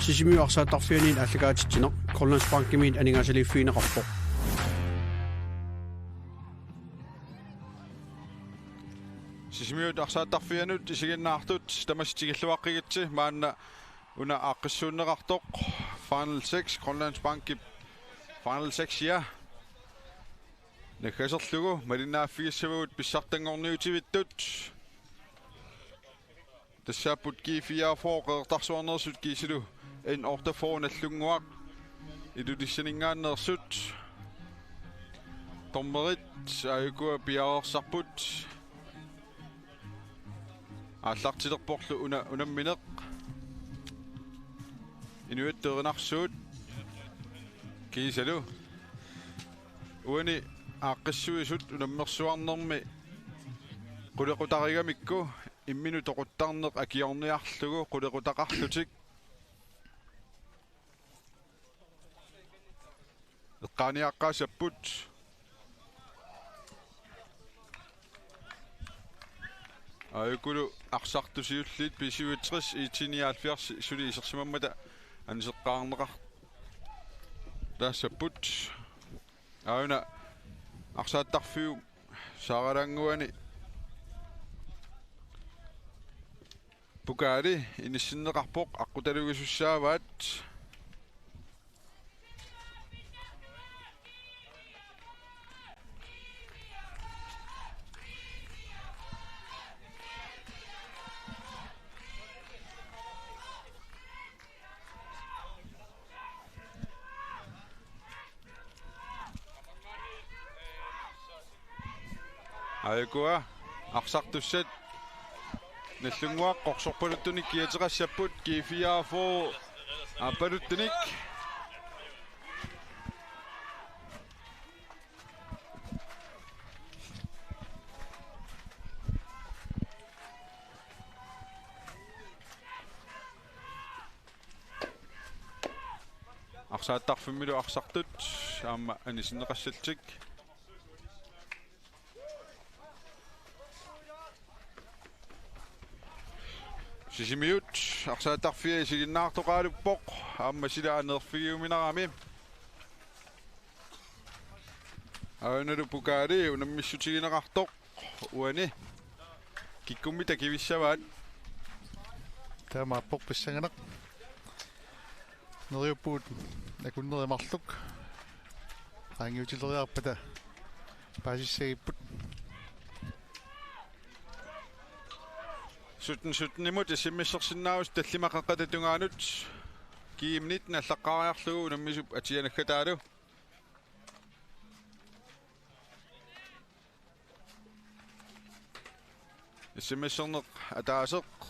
Sisimiuarsaattarfianin allagaatittineq Grønlandsbankimiin aningasaliiffiineqarpoq Sisimiut arsaattarfianut isiginnaartut tamastigilluaqqigitsi maanna una aqqissuunneqartoq Final 6 Grønlandsbankip Final 6 ja nakhaserlugu malinnaaffigissavuut pissartangorniutivittut тассааппут кифиафоо qeertarsuarnersut kiisilu en ortafoon allunguaq ilulissaninngaannersut tommerit aayukua piarersarput аллартилерпорлу унамминеq инуаттееринарсуут кисалу уани ааққиссуисут унаммерсуарнерми qulеqutaриgamikku иммину тоқуттарнеқ акиорниарлугу qulеqutaqarlутик эққааниаққаасаппут аикулу арсартусиуллит писивитрис итиниаалфиарс сули исерсимаммата анисеққаарнеқар тассаппут аuna арсааттарфиу сааралангуани пукаали иниссиннеқарпоқ аққуталугисуссааваат аикуа арсартуссат наллунгуақ қорсорпалуттуник киатеқассаппут кифиафоо апалуттуник арсааттарфиммилу арсартут аама анисиннеқассалтик Sisimiut arsaattarfia isiginnaartoqaaluppoq aamma silaanerfigiuminarami aanalu pukaali unammissutigineqartoq uani kikkummita kivissavaat taamaappoq pissanganeq neriuppuut nakunnerimarluk qaangiutileriarpata paasissagipput Sutten simmissersinnaavus tallimaqaqqatatungaanut kiimnit nallaqqaariarlugu unammissup atianakkataalu simmisserneq ataaseq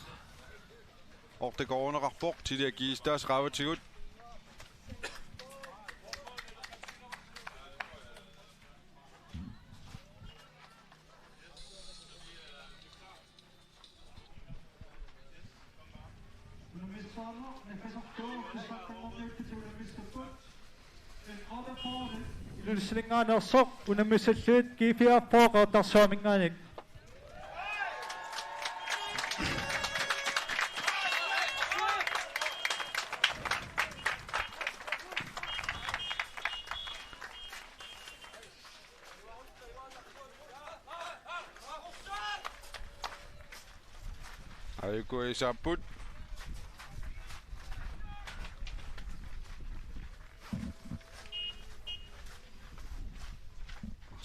ortiqoruneqarpoq tiliakiistaas qaavatigut Ilullislingaanерсоq unammissalluut kiifiaappoq qeertarsuaminnaanik aikuisaapput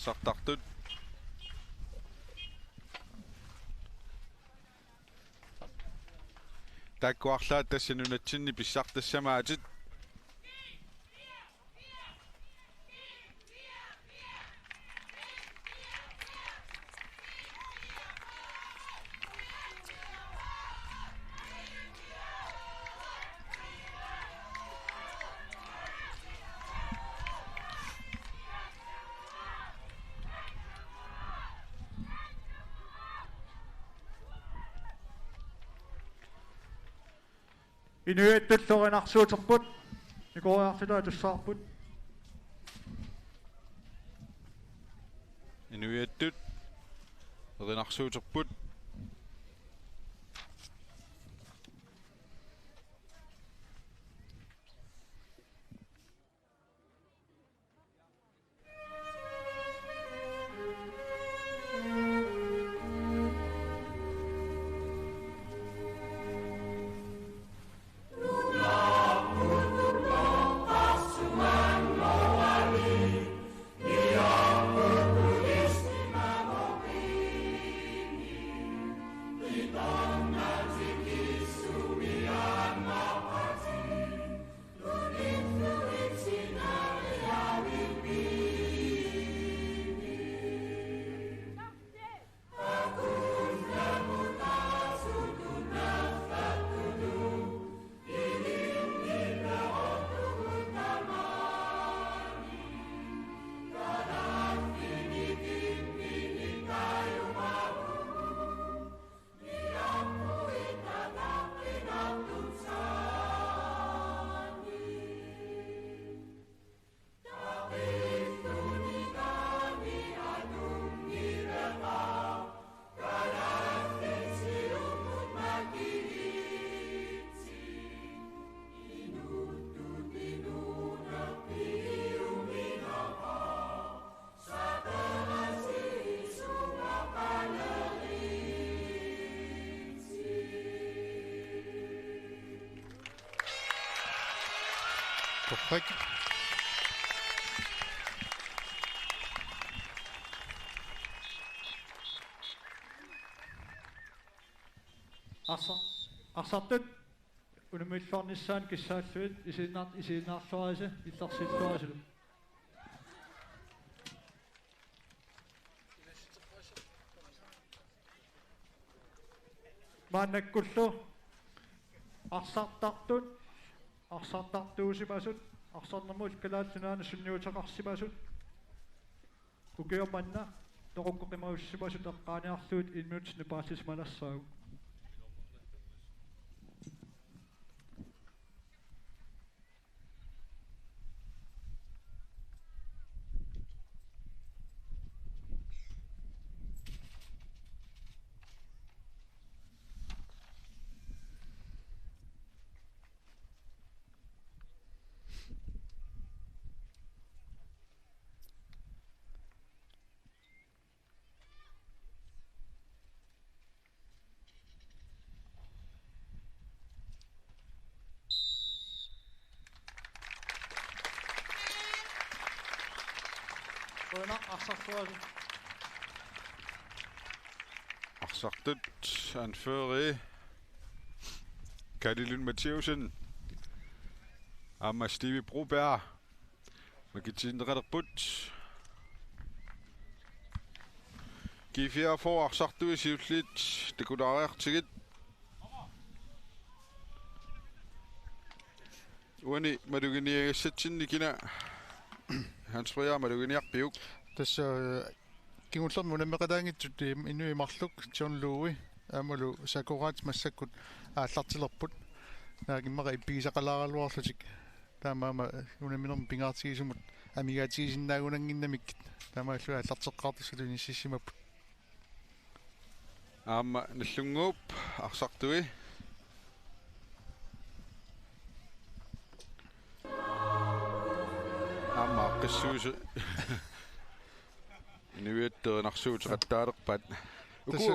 sartartut takkuarlaat tassanunatsinni pissartassamaatit inuittullurinarsuuterput nikoriartilua tussaarput inuittut erinarsuuterput Torrik. Arsartut unamilluarnissaan kissaalluit isiinnaarluarisa illarsilluarisilu. Maannakkullu arsartartuusimasut arsarnermut kalaatsunaana sunniutaqarsimasut ukiormanna toqukkoqimaussimasut eqqaaniarluut 1 minut nipaasismalassaagu. Arsartut anfører Kadilun Mathieusen. Amma Stevie Broberg. Magitin Rederput. G4 får Arsartu i sivslit. Det kunne da være tiget. Uani, madugini sætsin i kina. Hans Freja, madugini akbiuk. Tässä kingullar munammeqalaangitsut inuimarluk John Louis amalu sakurat massakut aallartilerput naagimmaqa ippigisaqalaaraluarlutik taamaama unaminerm pingaartigisumut amigaatigisinaagunanginnamik taamaallu aallarteqqaartisulu nississimapput Amma nallunguup arsartui. Amma qissuusu Inuitteernarsuuteqattaalerpat. Uku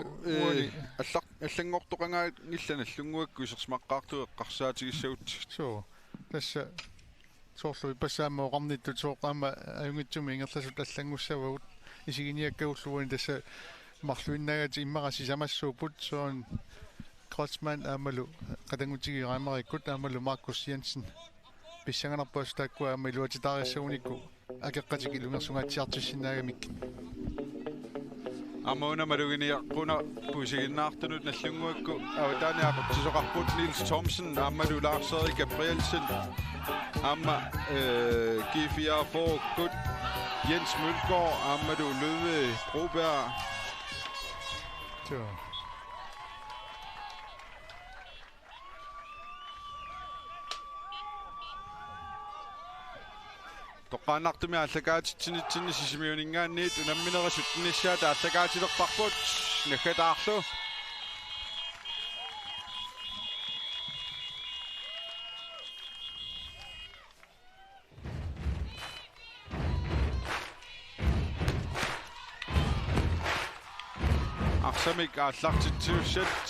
allangortoqangaat ngillan allunguakku isersmaqqaartu eqqarsaatigissaut. So tässä soorlu passaamma oqarnittu sooqaama ajungitsumi ingerlasut allangussavagut isiginiakkaulluuni tässä marluinnaagati immaqasi samassuuput soon Kreutzmann amalu qatangutigiiraamarikkut amalu Markus Jensen pissanganarpaas taakkua amaluatitaarissuunikku akeqqatiki lungersungaatiartussinaagamik Amma maduginiaqquna puisiginnaartunut nallunguakku avataaniaqutisoqarput Niels Thomsen ammalu Lars-Erik Gabrielsen amma G4 får gut Jens Mølgaard ammalu Ludvig Broberg. So Toqqaannartumi allakaatitsinitsinni sisimiuningaanniit unamminerasut nissaata allakaatilerparput naggataarlu arsamik aallartitsiussat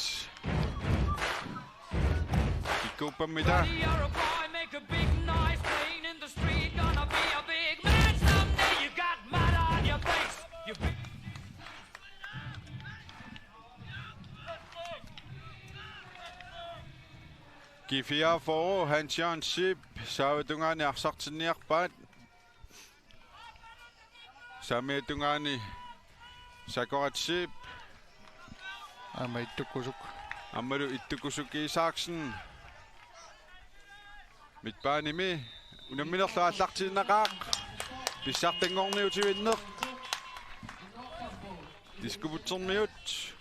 ikkuupammita G4 får Hans Jørgen Sip, Savedungani arsartinniarpaat. Sameedungani Sakorat Sip. ama ittukusuk Ammalu Ittukusuk Isaksen. Mitpaanimi unamminerlu allartinnaqaaq. Pissartangorniutivinneq. Diskuputsermiut.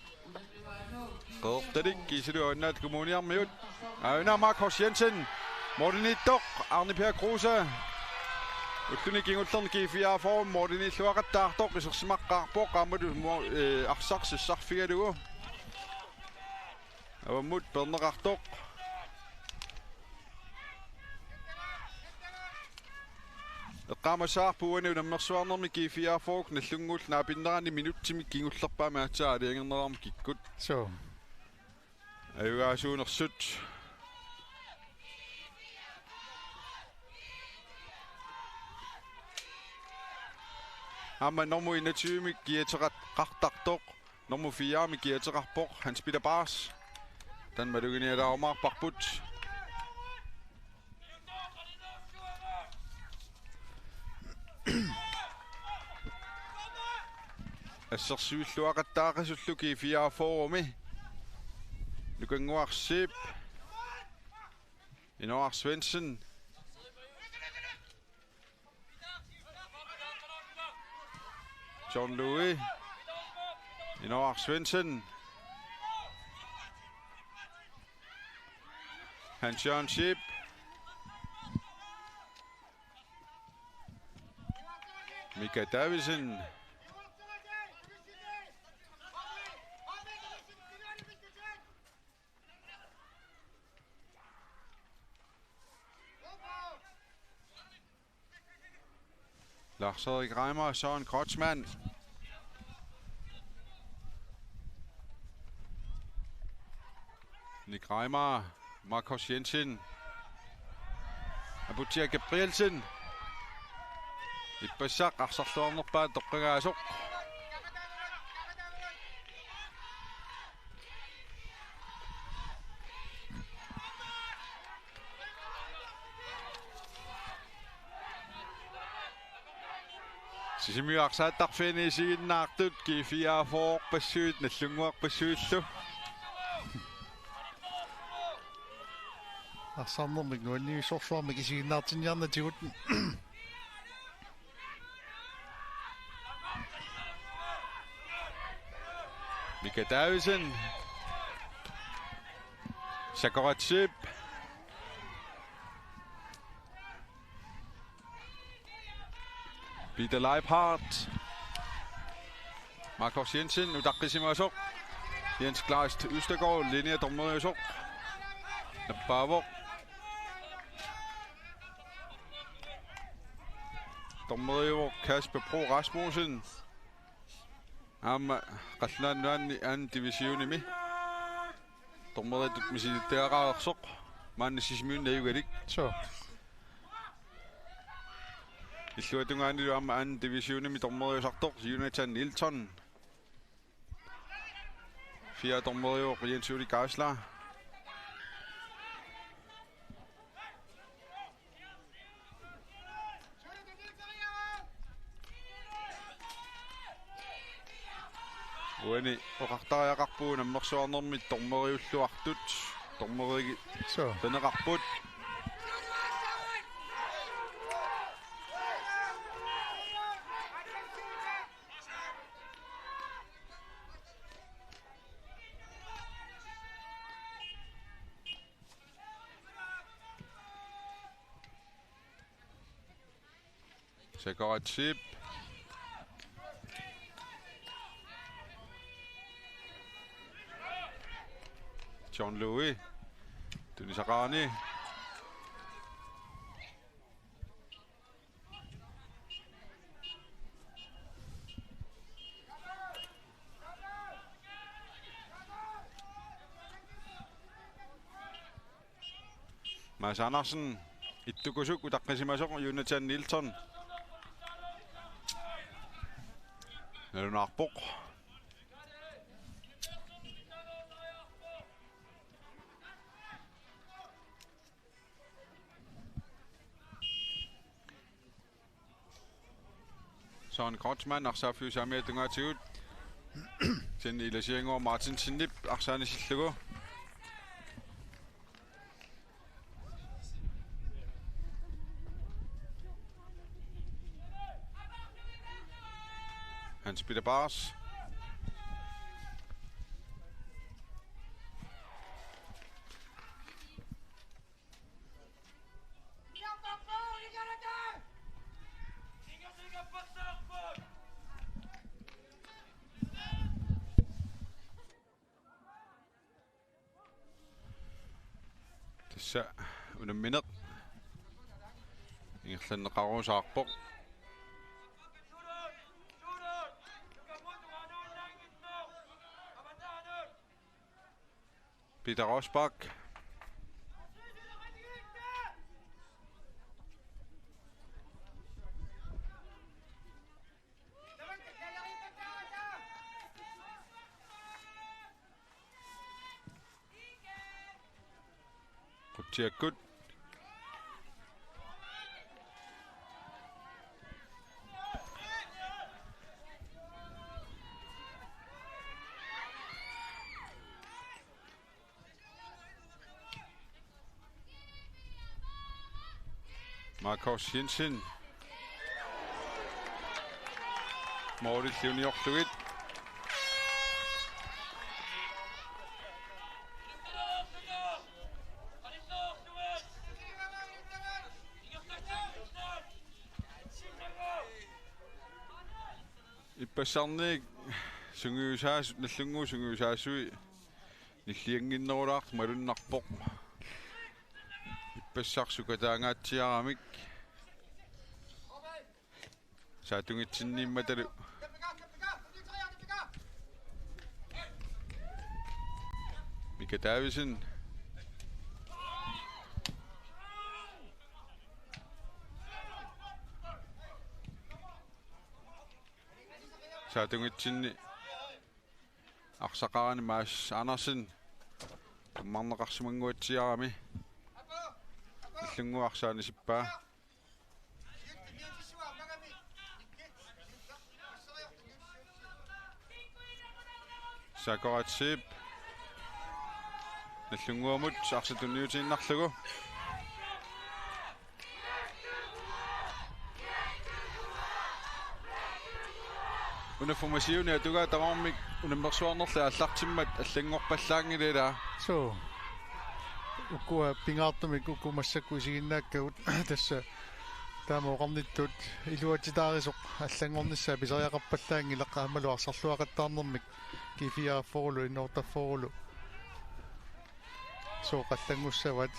Qeertalik kisilu annaat kommuniarmiut. Auna Markus Jensen, Morten Ittoq, Arne Per Kruse. Ulluni kingullerni G4 for Morten Illuaqattaartoq isersimaqqaarpoq qaamatu arsarssissarfigalugu. Avammut perneqartoq. Eqqaamasaarpuani unammersuarnermi G4 for nallunguul naapinnerani minuttimik kingullerpaama atsaali angernerarmi kikkut. so Ayugaasuunersut. Amma nummer 21 med Gieterat Qartartoq. Nummer 4 med Gieterarpoq. Han spiller bars. Den med Duginera Omar Bakput. Assarsuilluaqattaaqasulluki 4 forumi. Lukanguarsip. Inoar Svendsen. John Louis. Inoar Svendsen. Hans Jørgen Schip. Mika Davidsen. Lars-Erik Reimer og Søren Krotsmann. Nick Reimer, Marcos Jensen. Abutia Gabrielsen. Ippassaq arsorluarnerpaa toqqagaasuq. Sisimiuarsaаттарфини сигиннаартут G4 пассуут наллунгуарпассуиллу. Арсаарнэрмик нуанни сорсуармик исигиннаартинниарнатигут. Mika Davidsen. Shakaratsip. Peter Leibhardt. Marcos Jensen. Udaqqisimaasuq. Jens Kleist Østergaard. Linja Dormøsuq. Napavok. Dormøsuq. Kasper Pro Rasmussen. Qallaan nuanni an divisionimi. Dormøsuq misiteaqaarsuq. Maanni sismiunnaayugalik. Så. Illuatungaanilu amma an divisionimi Dormøsuqartoq Jonathan Nilsson. 4 Dormøsuq Jens Uli Geisler. Uani oqartariaqarpuun ammersuarnermit Dormøriulluartut. Dormørigi Så. taneqarput. Shakaratsip. John Louis. Dennis Arani. Mads Andersen. Ittukusuk utaqqisimasuk Jonathan Nilsson. Narpoq. Søren Krotsmann arsaaffiu saamiatungaatigut. Sen ilasianguar Martin Sinnip arsaanissillugu. Hans Peter Bars. Tässä unen minut. Ingerlanneqaruusaarpoq. Peter Rosbach. Qutiakkut Marcus Jensen Morten Livniorlugit Ippassarniik sungiusaas nallungu sungiusaasui nillianginnerulaart malunnarpoq ippassarsuka saatungitsinniimmatalu Mika Davidsen saatungitsinni arsaqarani Maas Andersen tummarneqarsumanguatsiarami иллунгуарсаани сиппаа сакоратсип иллунгуамут арсатунниутииннарлугу унафумасиуни атугаа тамармик унаммерсуарнерла аллартиммат аллангорпаллаангилила So ukua pingaartumik ukumassakku isiginnaakkagut tassa taamooqarnittut iluatitaaриsoq аллангорнissaa pisariaqarpallaangilaqqa arsarluaqattaarnermik kifiaafforlu innoortafforlu so qallangussawat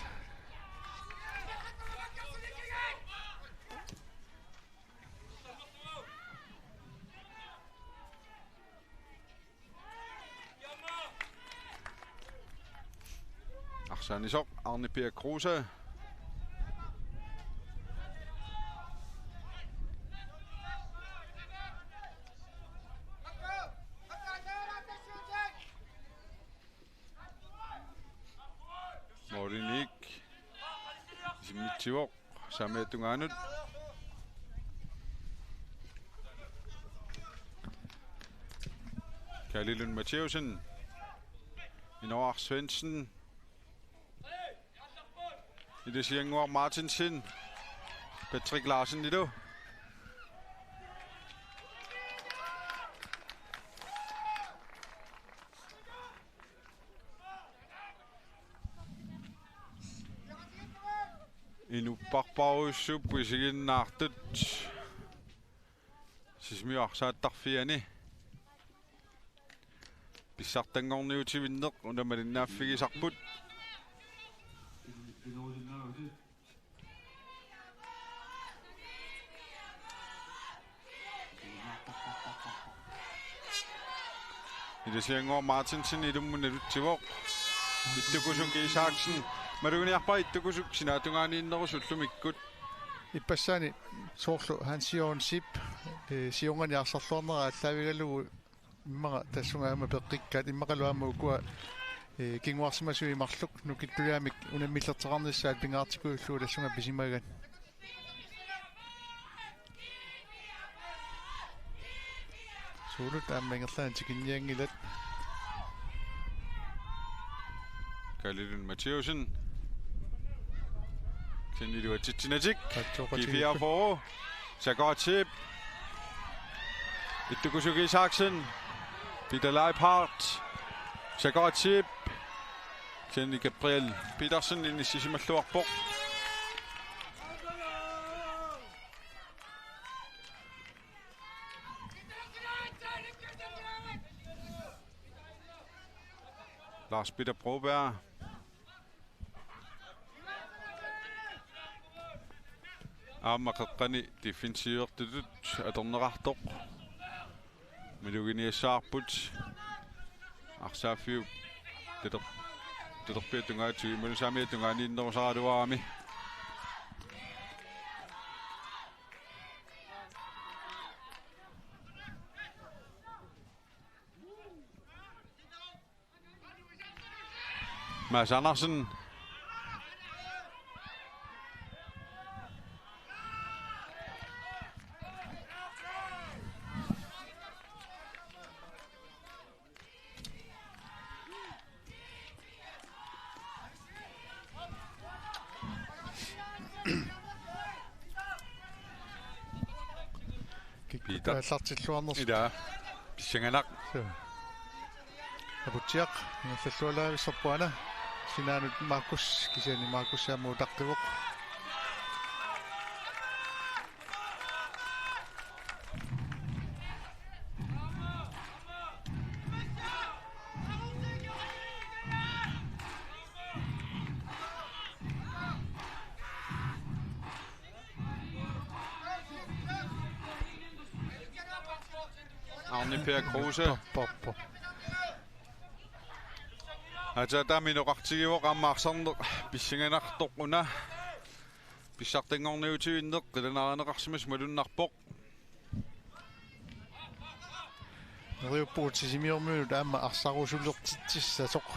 Arsanisok Arne Per Kruse Morinik Simitsiok Sametunganut Kalilun Matheusen Inoar Svendsen I det siger Martinsen Patrick Larsen i det Inu parpaussup isiginnaartut sismiarsaattarfiani pissartangorniutivinneq unamalinnaaffigisarput Idasiangor Martinsen idummunalutsivoq ittukusuki Isaaksen maruguniarpa ittukusuk sinaatungaaniinnerusullumikkut ippassani soorlu Hans-Jørgen Sip siunganiarsarluarnera allaavigalugu immaqa tassungaama peqqikkaat immaqaluaama ukua kinguarsimasui imarluk nukittuliamik unammillerteqarnissaat pingaartikuullu tassunga pisimagan suulut aammangerlaan tikinniangilat Kalilun Matheusen Ksenniluatitsinatik Kifiaforo Sagotsip Ittukusuki Isaaksen Peter Leiphardt Sagotsip Ksenni Gabriel Petersen inissisimalluarpoq Lars Peter Broberg Aamaqeqqani defensivertutut atornerartoq miluginiassaarput arsaafiu teterpiatungaatu imalusaamiatungaaniinnerusaraluarami Mads Andersen киккааллартиллуарнерс ида писсанганақ апутиақ наллаллуалаависсарпуана синаанут Маркус кисиани Маркусаамуу тартуоқ Arne Per Kruse атаатааминеқартигивоқ аммаарсарнеқ писсанганартоқ уна писсартангорниутивиннеқ қиланааринеқарсимас малуннарпоқ риуппуутисимиормуут аама арсарусуллертитсаасоқ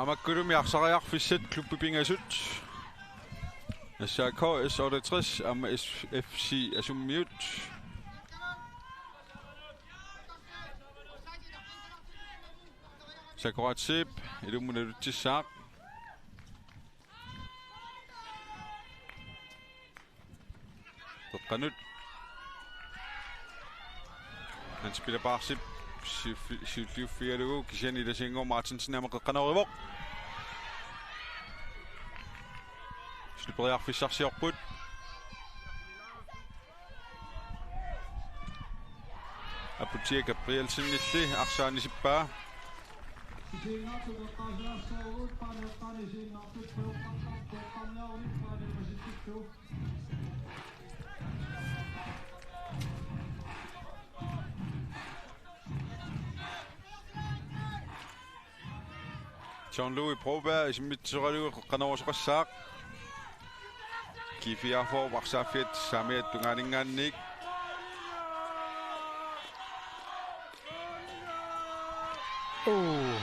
амаккулуми арсариарфиссат клуббипингасут СК S68 ама FC асуммиут Sakuratip, illuminutissaq. Toqqanut. Han spiller barsip. Syvliufialugu kisiani lasingo Martinsen amaqqanerivoq. Sliperiarfissarsiorput. Aputia Gabrielsen-nilli arsaanisippa. Jean-Louis Broberg ismitsuqalugu qanavasuqassaaq kifiarfor warsaaffiat saamiat tungaaningaanniik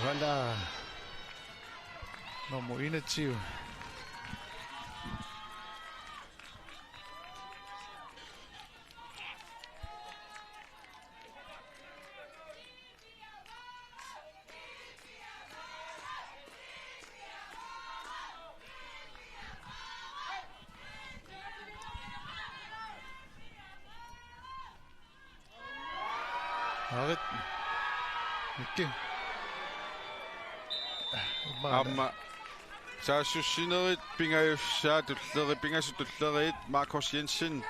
hala nummer 21 Aret Ikke Amma saassussinerit pingajussаа tulleri pingasutullerit Marcus Jensen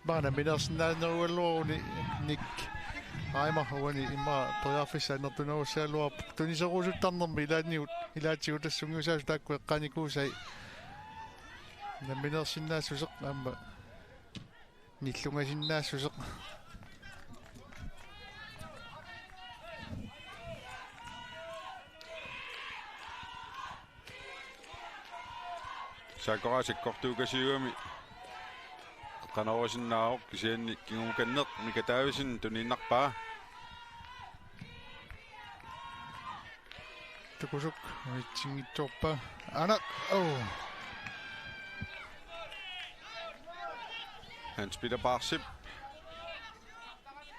Bana minarsinnaannerualluaruni nik aimahawani imma toriarfissaannertunarussaaluar tuniserusuttarnermi ilaatigut tassungiusaas taakku eqqanikuusai наминерсиннаассусеқ аама ниллунгасиннаассусеқ сакорасиккортуугасиуами канаорисиннаавоқ кисианни кигумуканнеқ микатаависин туниннарпаа такусук итсингитсуорпа ана Han spiller barsip.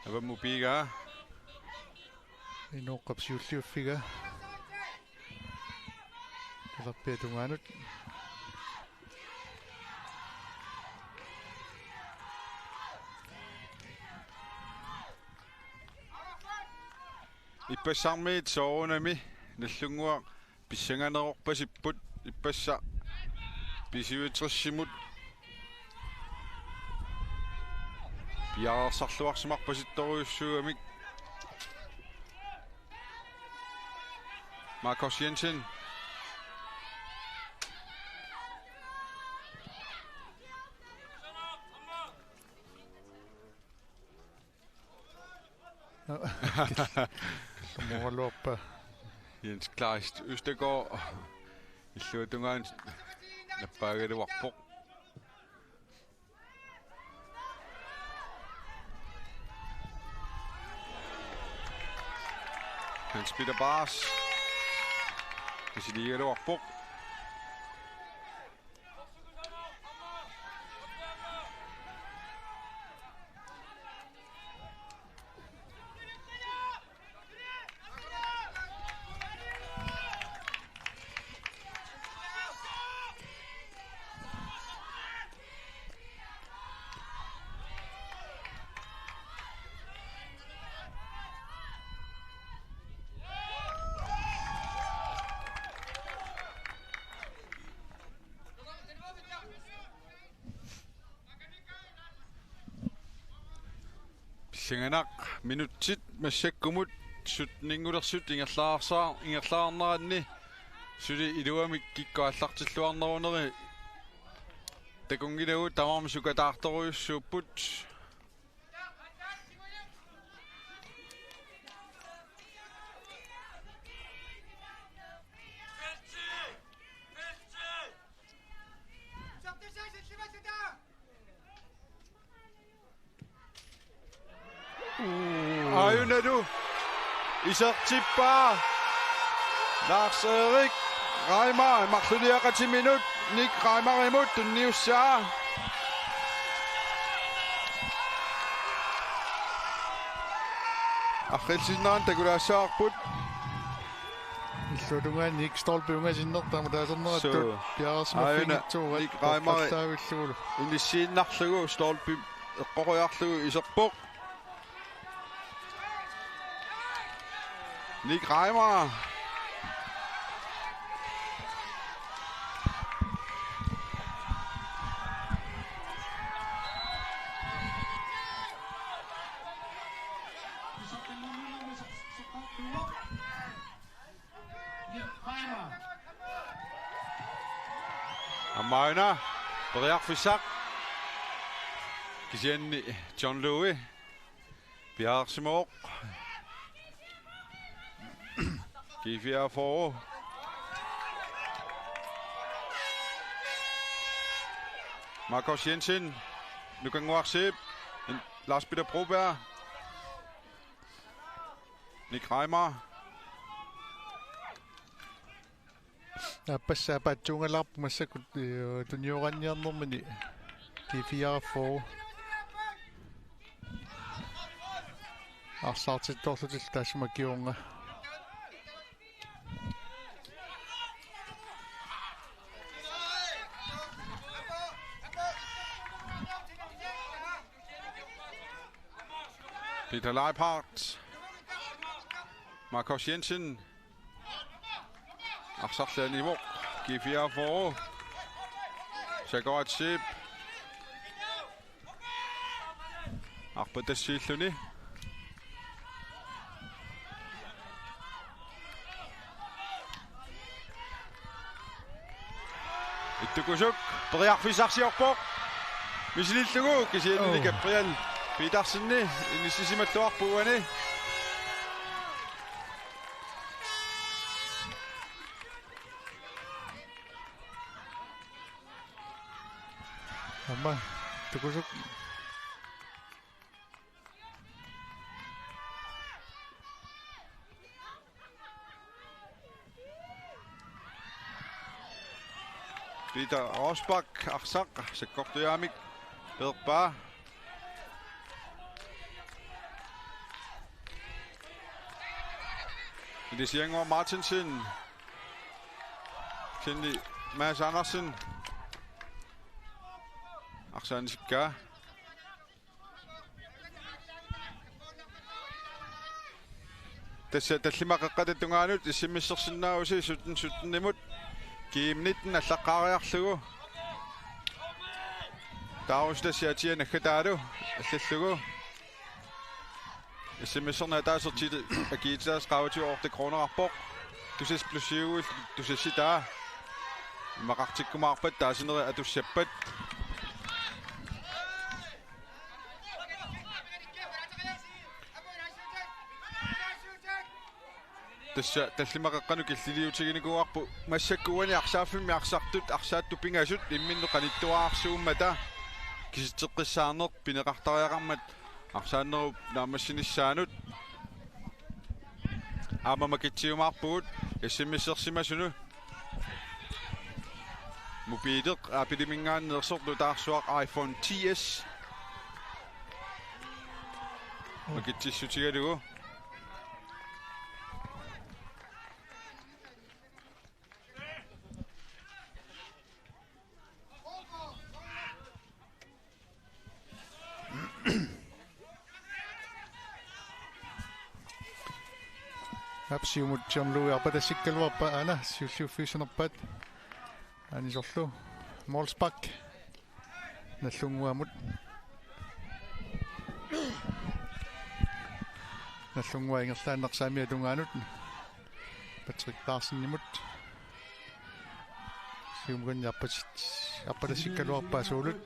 Ava Mubiga. Inoqqapsiulliuffiga talarpiatungaanut Ippasarmiit soorunami nallungua pissanganerorpasipput ippassa pisiuitrissimut piarsarluarsimarpasittoriussuamik Marcus Jensen morluarpa Jens Kleist Østergaard illuutungaan nappaagaluarpoq Hans Peter Bars isiligaluarpoq Illinganak minutsit massakkumut sutningulersut ingerlaarnaranni suli iluamik kikkuallartilluarneruneri takungilagu tamarmi sukataartoruyussuupput Ayunadu Isartippa Lars Erik Reimer Marsuliaqati minut Nick Reimer imod tunniussaa Arrilsinnaran takulaassaarput иллулунгаани икстолпиунgasиннертама таасернератtu пиарсмаффигитсуугат Nick Reimer qalлаагиллугулу Innissiinnarlugu stolpi eqqoriarlugu iserpoq Nick Reimer Amaina Briarfisak Kisienni John Louis Bjarsimok Kifia for Marcus Jensen Nukanguarsip Lars Peter Broberg Nick Reimer аппассаа паатсуунгалаарпу массакут туниоранниарнэрмани кифиафоо арсаартитторлутил таасмакиунга Peter Leiphardt Marcus Jensen Arsarlanivo Kifia for Shagoratsip Arpatassilluni Ittukusuk Briarfisarsiorpoq Misilillugu kisianni Gabriel Petersenni inissisimalluarpuani амма тугусук Peter Rosbach Arsak Sakkortujaamik Perpa Lisiangor Martinsen Kendi Mads Andersen Arsansikka Tässä tallimaqeqqatattungaanut issimmissersinnaagusi suttenimut kiimnitten allaqaariarlugu taarustassaatiga naggataalu allallugu issimmisserna taasertit agiitaas qaavatiorte kronerarpoq tusesplosiugut tusassitaa maqartikkumaarpat taasineri atussappat Tässä tallimaqeqqanu killiliutiginikuarpu massakkuani arsaafimmi arsartut arsaattu pingasut imminnu qanittuaarsuummata kisitteqqissaarneq pineqartariaqarmat arsaanneru naamassinissaanut aamamakitsiumaarpugut issimmissersimasunu mobiileq aapilimingaanneersorlu taarsuaq iPhone 10s makitsissutigalugu апсиумут John апатассиккалуарпа ана сиуллиуффисунерпат анисорлу Молспак наллунгуамут наллунгуа ингерлааннерсаамиа тунгаанут Patrick Larsen-nimut siumgan appalassikkaluarpaa suulut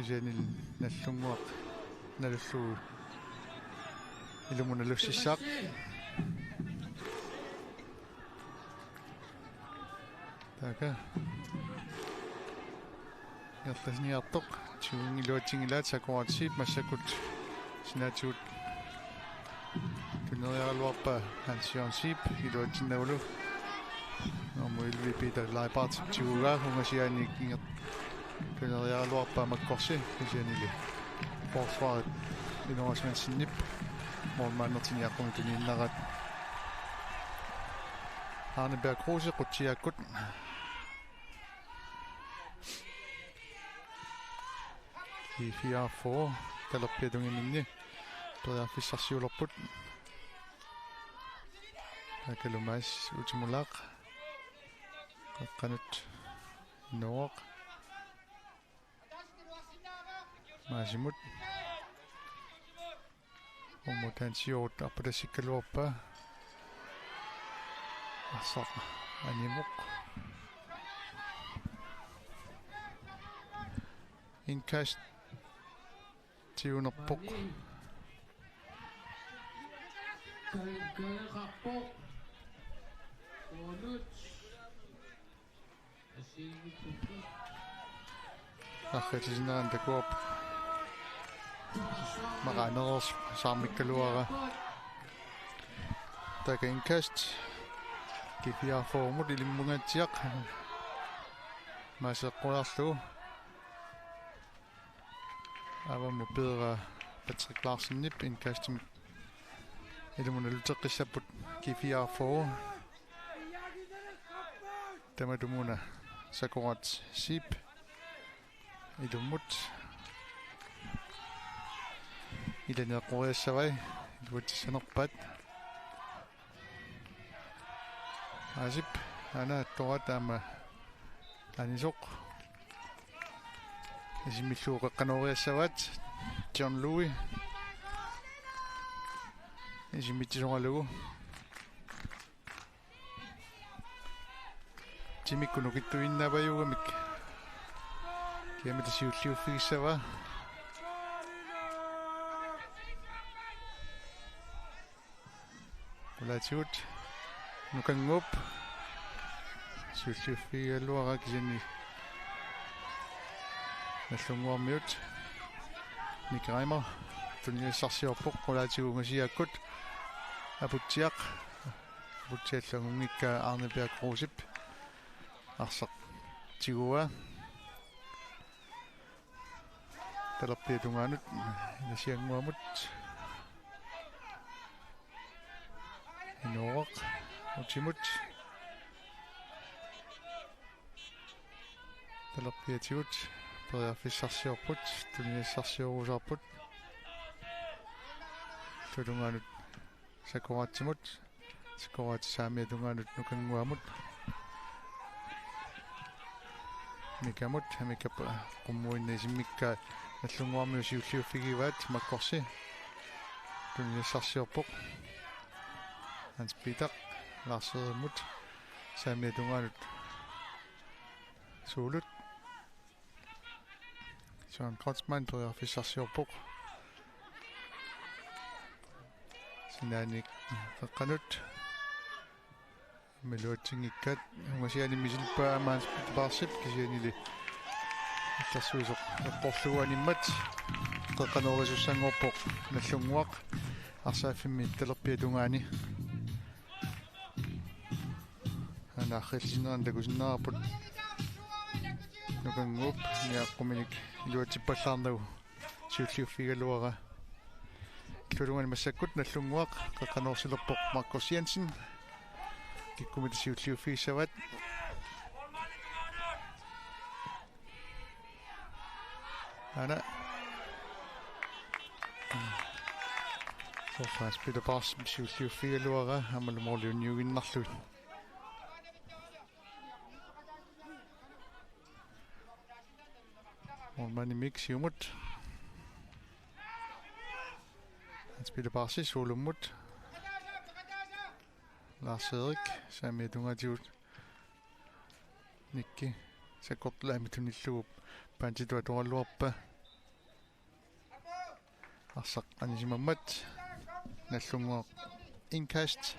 isianil nallunguaq nalullugu ilumunalussissaaq taka ngertasniartoq tuungiluatingilaat sakuartisiip massakut sinaatuut tunerialuarpaa Hans-Jørgen Siip iluatinnagulu normuilvi Peter Leibart tuugaa ungasianik inger tunerialuarpaa makkorsi isianili forsvaret innovationsnip mormannertiniaqqumi tuniinnarat Arne Berg Kruse qutiakkut i 4-4 talerpiatungiminni periarfissarsiulerput akalumais utimulaq qaqqanut innuoq maasimut ummutansiuut appalassikkaluarpa assaq animuq inkast tiunerpoq ахэтиснаан такуап маранерс саамиккалуара така инкаст кифиа формут илиммунгатсиақ масеққуларлу аваму педра Patrick Larsen-nip inkastum ilumunaluteqqissaput kifia for tamadumuna sakurat Siip ilumut ilaneqqoriassavai iluatissanerpat asip ana torat ama anisoq isimilluuqeqqanoriassavat John Louis isimitisoralugu timikkunukittuinnavayugamik kiamitasiulliuffigissava ulatiut nukangup siulliuffigalluara kisani nallunguarmiut Nick Reimer tunniassarsiorpoq qulaatiguungasiakkut aputiaq aputiallangungikka Arne Berg Krusip arsaq tigua talerpiatungaanut inasianguamut inuoq utimut talerpiatigut periarfissarsiorput tunniassarsiorusarput tulungaanut sakuratsimut sakuratsaamiatungaanut nukanguamut mikamut mikapa qummuinnaisimmikka nallunguarmiu siulliuffigivaat makkorsi tunniassarsiorpoq Hans Peter Larsen-mut saamiatungaanut suulut Søren Kreutzmann periarfissarsiorpoq sinaanik qaqqanut meluatingikkat ungasianimisilpaa amaans pitbarsip kisianili tassuisoq eqqorluguanimmat qaqqanorisussangorpoq nallunguaq arsaafimmi talerpiatungaani anaarrilsineran takusinneraput nukanguup niaqqumik iluatippallaarnagu siulliuffigaluara tulungani massakkut nallunguaq qaqqanorsilerpoq Marcus Jensen kikkumit siulliuffigissavat ana Forfans Peter Bars siulliuffigaluara amalumorliunniuginnarlut Ormani mix siumut spiller Barsi, Solomut. Lars Erik, Sami Dungatiut. Nikki, se kotla mitunilluup. Panchitua tuolluoppa. Arsaq anisimammat. Nallunguaq inkast.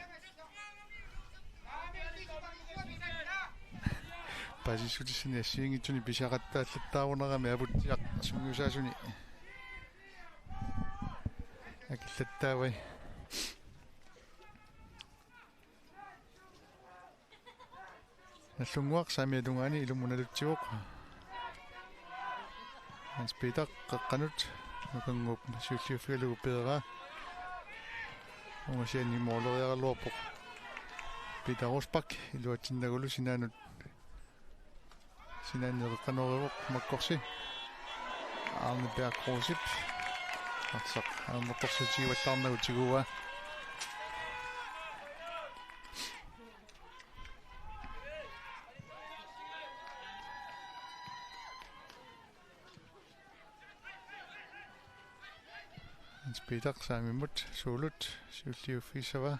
Pasisutisini assiingitsuni pisaqattaallattaavunarami avutiaq sungiusaasuni. Akillattaavai. Nallunguaq Sami Dungani ilumunalutsiuq. Hans Peter qaqqanut nukangup siulliuffialugu pedera. Ungasiani mooleriarluarpoq. Peter Rosbach iluatinnagulu sinaanut sinaannereqqanorivoq makkorsi. Arne Berg Rosip. Arsaq arnertorsitigivallаарnagutiguа. Hans Peter Samimut Solut Siulliuffisava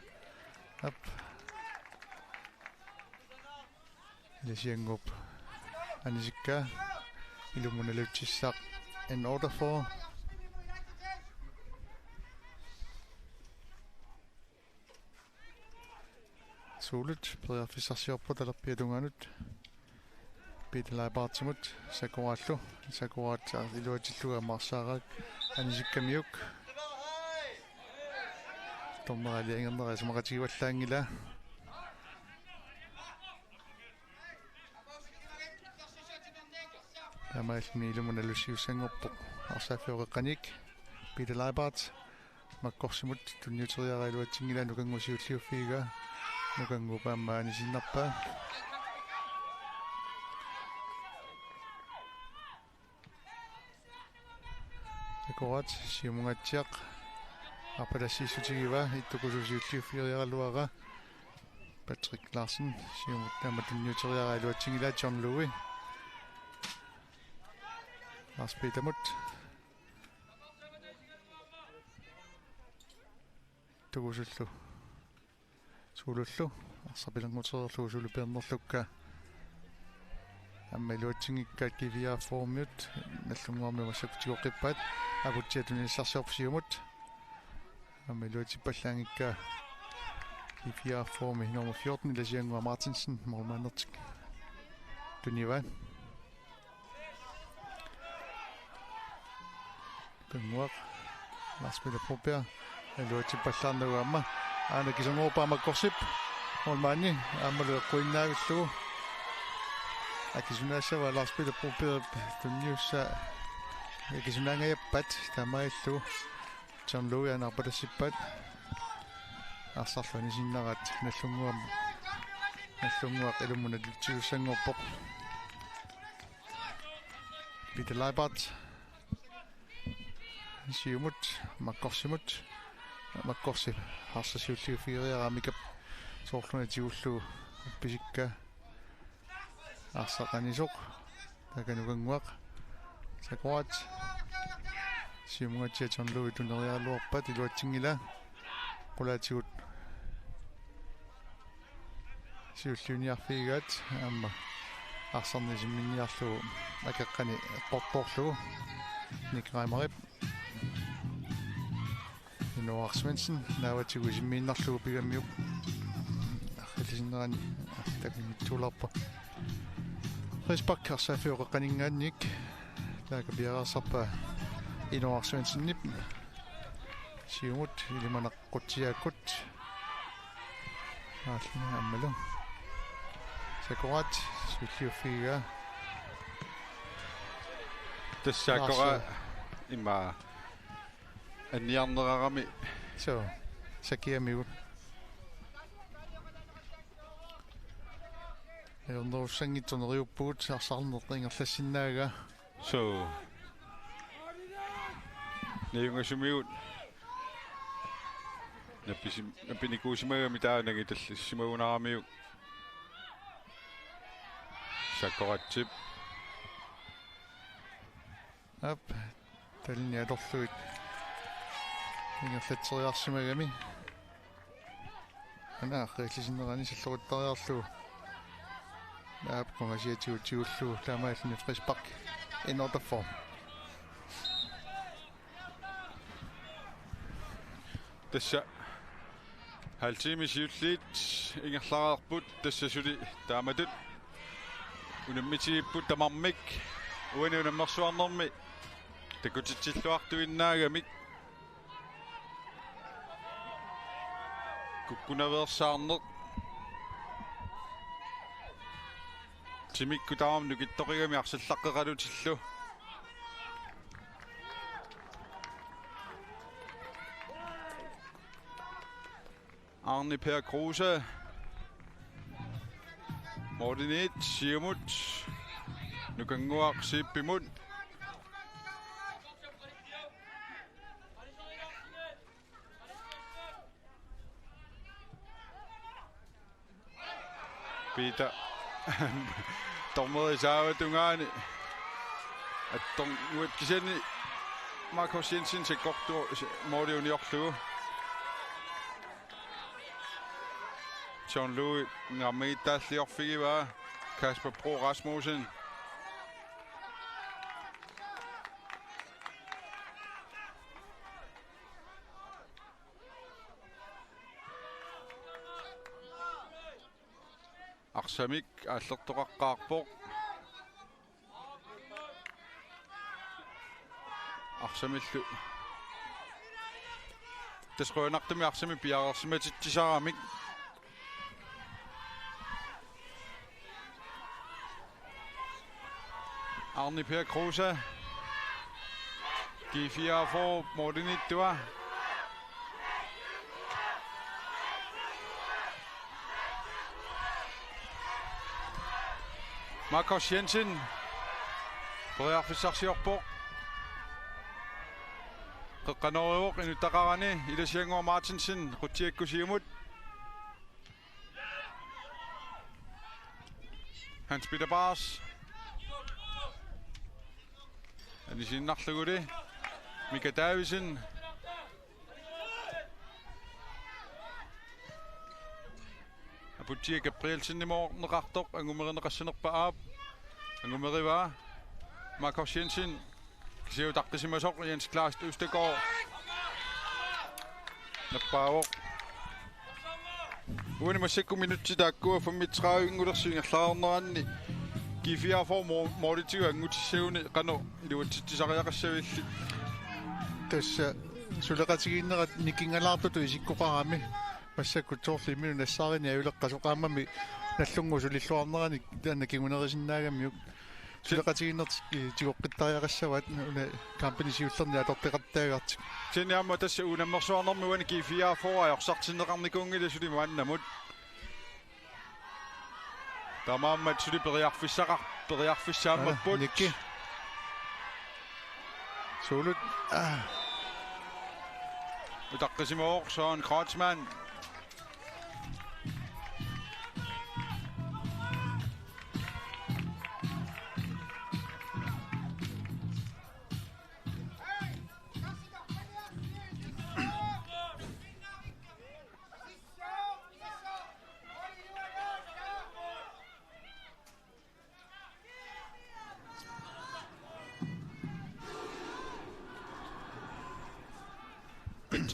up Lesiangup Anisikka Ilumunalutsissaq in order for Solut Priafisarsiorpo talerpiatunganut Peter Leibartimut Sakuallu Sakuat iluatilluga marsaarak Anisikamiuk Tommaraliangernera samaqatigivallаангила Тамаални илумуналуссиуссангорпоқ арсааффиоқеққаник Peter Leibart маккорсимут тунниутериараилуатсингила нукангусиуллиуффига нукангупаамаани синнарпаа Акорат сиумунгатсиақ апалассииссутигива иттукусусиуллиуффириаралуара Patrick Larsen сиумуттаама тунниутериараилуатсингила John Louis Lars Peter Mutt тугусуллу суулуллу арсапилангутерерлу сулупиернерлукка аммалуатсингиккаат кивиа формют наллунгуарми массактигоққиппаат акутсиатунissarsiorpsiumut аммалуатиппаллаангикка кивиа форми номер 14 Lasiangua Martinsen Mormanertik Tunива Penguaq Lars Peter Proper алуатиппаллаарнагуамма аана кисангуупаамаккорсип олмаани аамалуэққуиннаагуллугу акисунаасава Lars Peter Proper тунниусса кисунаангаяппат тамаиллу John Louis анарпалассиппат арсарлуни синнарат наллунгуақ илумуналутсигуссангорпоқ Peter Leibart сиумут маккорсимут маккорси харсасиуллиуфириарамикап соорлунатигуллу писикка арсақанисоқ таканугангуақ сакуат сиумугатсиа John Louis тунериарлуарпат илуатсингила qulaatигут сиуллиуниарфигаат аама арсарнисимминниарлугу акеққани эққорторлугу Никраймарип Noah Svensson нааватигу симмииннарлугу пигаммиуп ахилисиннерани такмиттуларпа Рисбак арсаафиоқеққанингаанник така биарасарпа Noah Svensson-нип сиумут илиманаққутсиааккут ааллина аммалу сакорат суллиуффига тассаакора има анниарнерарами so сакиамиут ернеруссангитсонериуппугут арсаарнеррингерлассиннаага so неюнгасумиут напиникуусимагами таанага таллиссимагунаарамиу сакоратсип ап талниалорлуит ингерлатсериарсимагами ана ахриллисиннерани саллориттариарлу наап комасиатиутиуллу таамааллуни фриспак in order form. Tässä haltiimisiulliit ingerlaraarput tassasuli taamatut unammitiipput tamarmik uani unammersuarnermi takutitsilluartuinnaagamik kukkunaveersaarneq timikku taam nukittoriigami arsallaqqeqalutillu Arne Per Kruse, Morten Ed, Siamut, Nukanguak, Sipimut. Peter, dommer i tungani. At nu kiseni Markus Jensen til godt Morten Jørgløve. John Louis, Ngamit Dasliorfiva, Kasper Bro Rasmussen. Arsamik, Allertoraqqaarpoq. Arsamillu. Tasruanartumi Arsami piararsimatittisaramik. Arne Per Kruse. G4 for Morten Idua. Markus Jensen. Priarfissarsiorpoq. Qeqqanorioq inuttaqarani Ilasianguar Martinsen qutiakkusiumut. Hans Peter Bars. Anisinarluguli Mika Davisen Aputia Gabrielsen imorgenrartoq angumerineqassanerpa aap angumeriva Markus Jensen kisiutaqqisimasoq Jens Klaas Østegård nappaavoq uanimassikku minutti taakkua fammittraavingullersiingerlaarneranni G4 for Morditiu angutissavune qano iluatsittisariaqassavilli tässä suleqatiginnerat nikingalaartutu isikkoqarami массаккутсоорлимину нассаарини аюлеққасоқаамами наллунгу сулиллуарнерани таана кигунерисиннаагамиук сулеқатигиннерт тигоққиттариақассават уна компани сиуллерни атортеқаттаагартик тиниамма тасса унаммерсуарнерми уани G4 for ajorсартиннеқарникуунгила сулимааннамут тамааммат сули периарфиссааммаппут никки сулут утаққисимаоқ Søren Kreutzmann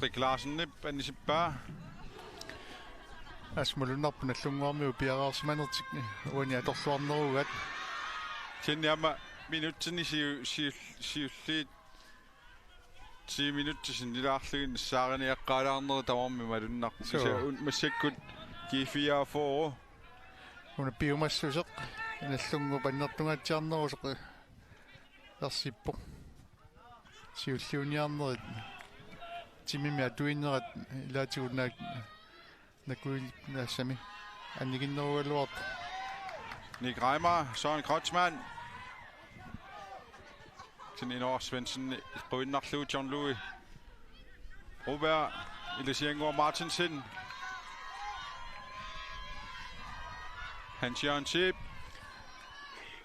Patrick Larsen nip anisippa асмулуннарпу наллунгуармиу пиараарсиманертик уани аторлуарнеругат тинниама минуттини сиуллиит 10 минуттисин нилаарлугин саариниаққалаарнери тамарми малуннарпу массаккут G4 for уна пиумассусеқ наллунгу паннертунгаатсиарнерусеқ ерсиппо сиуллиуниарнерит тимими атуиннерат илаатигуннаак накуил нассами аннигиннеругалуарт Nick Reimer, Søren Kreutzmann Tinino Svendsen Grønnarløv, John Louis Broberg, Ilasianguar Martinsen Hans-Jørgen Schiep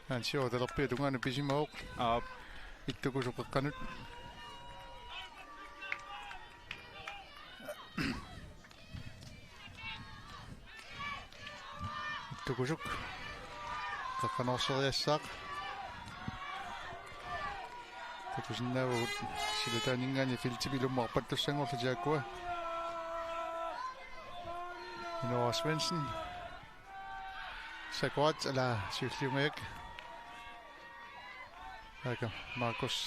Hans-Jørgen talerpia tungaana pisimaoq ittukusoqeqqanut ittukusuk qaqqanorseriassaaq takusinnaavut silutaaningaani filtibilummarpat tussangorlu tiakkua Nora Svendsen Sakuat ala syvliumajak aika Markus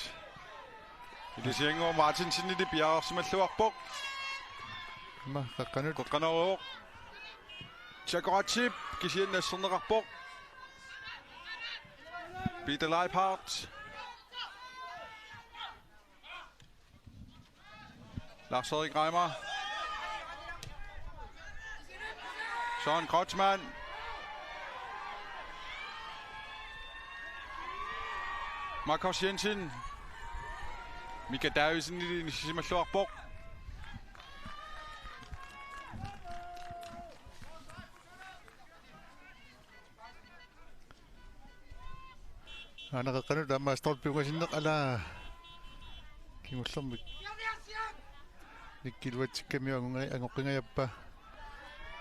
Ilisiengo Martinsen i det bjergsmalluarpoq ma qaqqanut qoqqaneruoq Chakoratip kisiannaasserneqarpoq Peter Leiphardt Lars-Erik Reimer Søren Kreutzmann Markus Jensen Mika Davidsen i det simalluarpoq ana qaqqanut amma stolpiugasinneq ala kimullermik nikkiluatsikkamiuangungai angoqqingajappa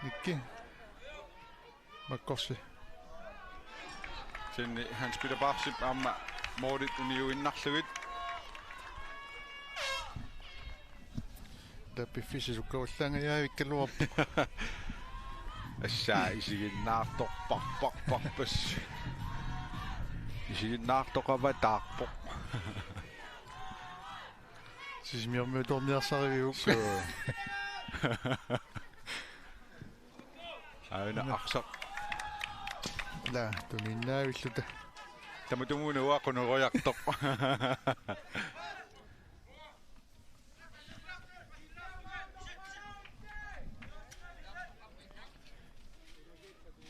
nikki makkorsi Sen Hans Peter Barsip amma Mordet uniuinnarlugit tappiffisisukkaullangajavikkaluarpu Assaa isiginnaartorparparparpas isiginnaartoqavataarpoq sisimiormiu torniarsariviuk aina aqsaq la tuninnaavillute tamutumunu uaqqunerojaqtoq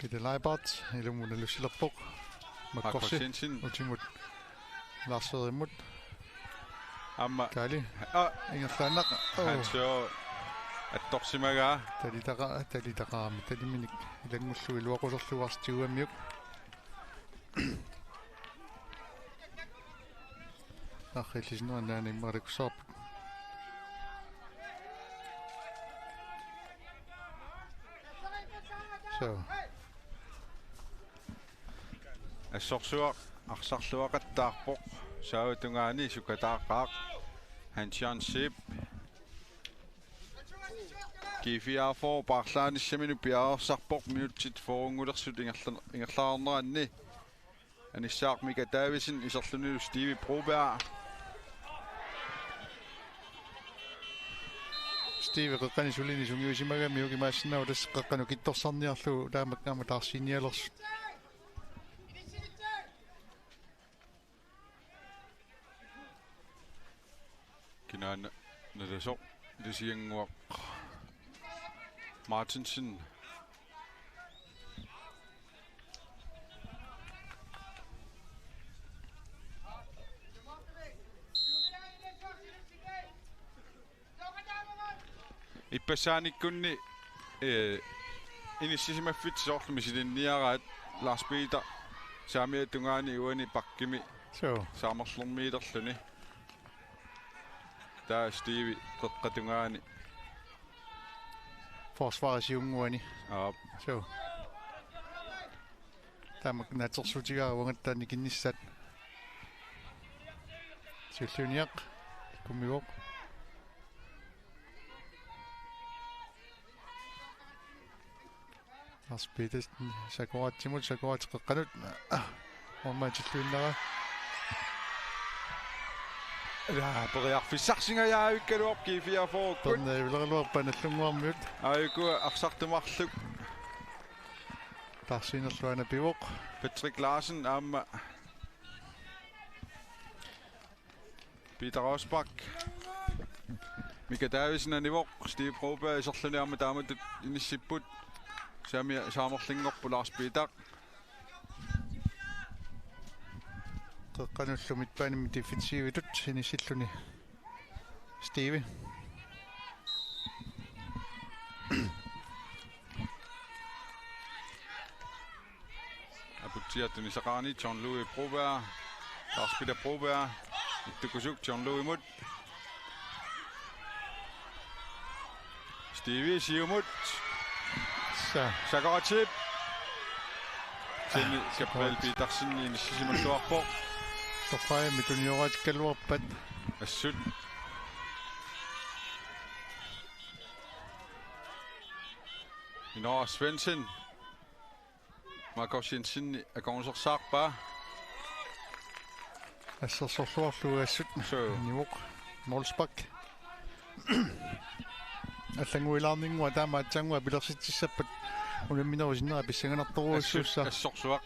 Peter Leiphardt ilumuna lussilerpoq makkorsi utimut Lars-Erik amma Kali ingerlaannaq hansio attorsimaga talitaqaami taliminik ilangullu iluaqullerluarstiguammiuk arrillisnuannaanimmarikussarput so assorsuaq arsarluaqattaarpoq saavutungaani sukataaqaaq Hans-Jørgen Kifiafor parlaanissaminu piaarsarpoq minutsit forungulersut ingerlaarneraanni anissaaq Mika Davidsen iserlunilu Stevie Broberg Steve qaqqani sulini sungiusimagamiuki maassinaau tas qaqqanu kittorsarniarlu taamakkaama taarsiinialers kinaana nalasoq lisianguaq Martinsen Ippassaanikkunni inissisimaffit soorlumi silinniaraat Lars Peter saamiatungaani uani pakkimi so saamerlermiilerluni taa Stevie qeqqatungaani forsvarisiunguani so taamak natersutigaaruangattaani kinnissat silluniaq kummivoq Lars Peter Sakuratsimut qaqqanut ormaatillunnaqa Ja, poriarfissarsingajaavikaluop Kifiafor tornaivileruarpanallunguarmiut aiku arsartumarluk tarsiinerluana pivoq Patrick Larsen amma Peter Rosbach Mika Davidsen anivoq Steve Broberg iserluni amma taamatut inissipput saamerlingorpu Lars Peter qaqqanullumit paanimmi defensiivitut inissilluni Steve aputiatuni saqaani Jean-Louis Broberg Lars Peter Broberg ittukusuk Jean-Louis Mut Stevie siumut Sakuratip Tini Gabriel Petersen i Sisimulluarpo. Torfaya mituniorati kalluarpat. Assut. Inor Svensson. Marcus Jensen agonsorsaarpa. Assersorluarlu assut. Niuq Molsbak. Аллангуилаарнингуа таамаатсангуа пилерситсаппат улумминерусиннера писсаганарторуассууссаа ассорсуақ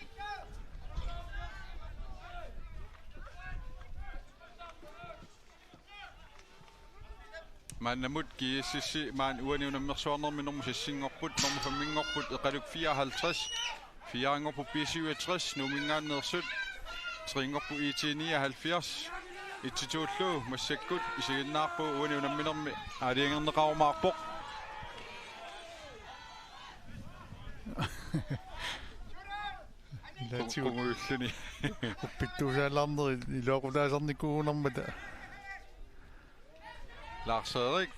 маннамут кииссисси маан уаниунаммерсуарнерми норму сассингорпут норму фаммингорпут эқалук 54 фиаангорпу писиуатрис нумингааннерсут трингорпу итиния 70 итситууллуу массаккут исигиннаарпу уаниунамминерми аалиангернеқарумаарпоқ латиугуиллуни уппиттуусаалаарнери илоқутаасарникуугунэрмата Lars Erik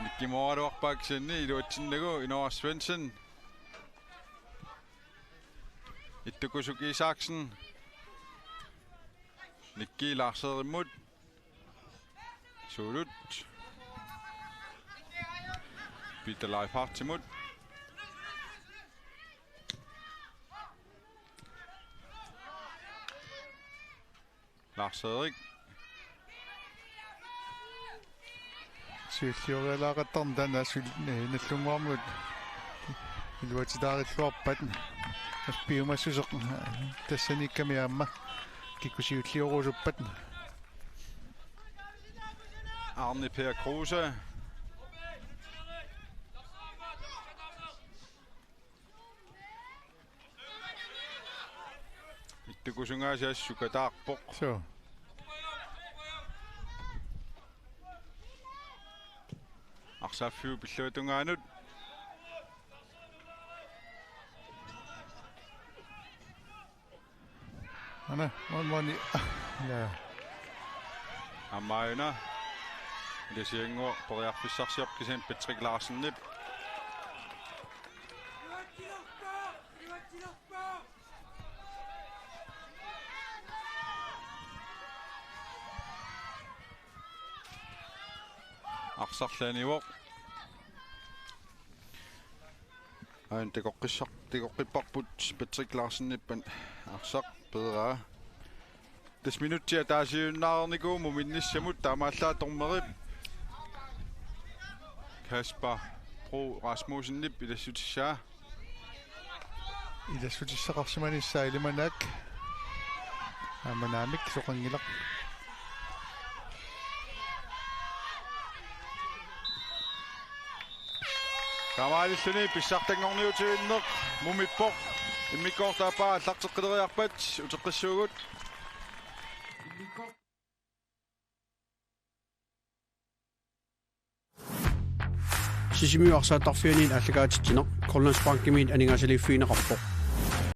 Nikimorarparksinni iluatsinnagu Inor Svensson Ittukusuk Isaksen Nikki Lars Erimut Sulut Peter Leif Hartimut Lars Erik сиуллиоралаақаттарн танаас наллунгуармут илуатитаариллуарпат аспиумассусеқ тассаниккамиаамма киккусиуллиорусуппат Arne Per Kruse Ittukusungaasiassukataarpoq so Arsaffiu pilluutungaanut ana moni ja Amaina Lesiengo poriarfissarsiorkisen Patrick Larsennip Arsarlaanivoq Ain teqoqqipparput Patrick Larsennippan arsaq pedraa 10 minuttia taasiunnaarniku minnissamut taamaallaa tormerip Kasper Bro Rasmussennip ilassutissаа илассутиссақарсиманissaa илиманаак аманаамик соқангилақ Kamaalissuni pissartangorniutiinneq mumippoq immikkoortaapaa allaqteqqileriarpat uteqqissuugut Sisimiuarsaattarfianiin allagaatittineq Grønlandsbankimiin aningaasaliiffiineqarpoq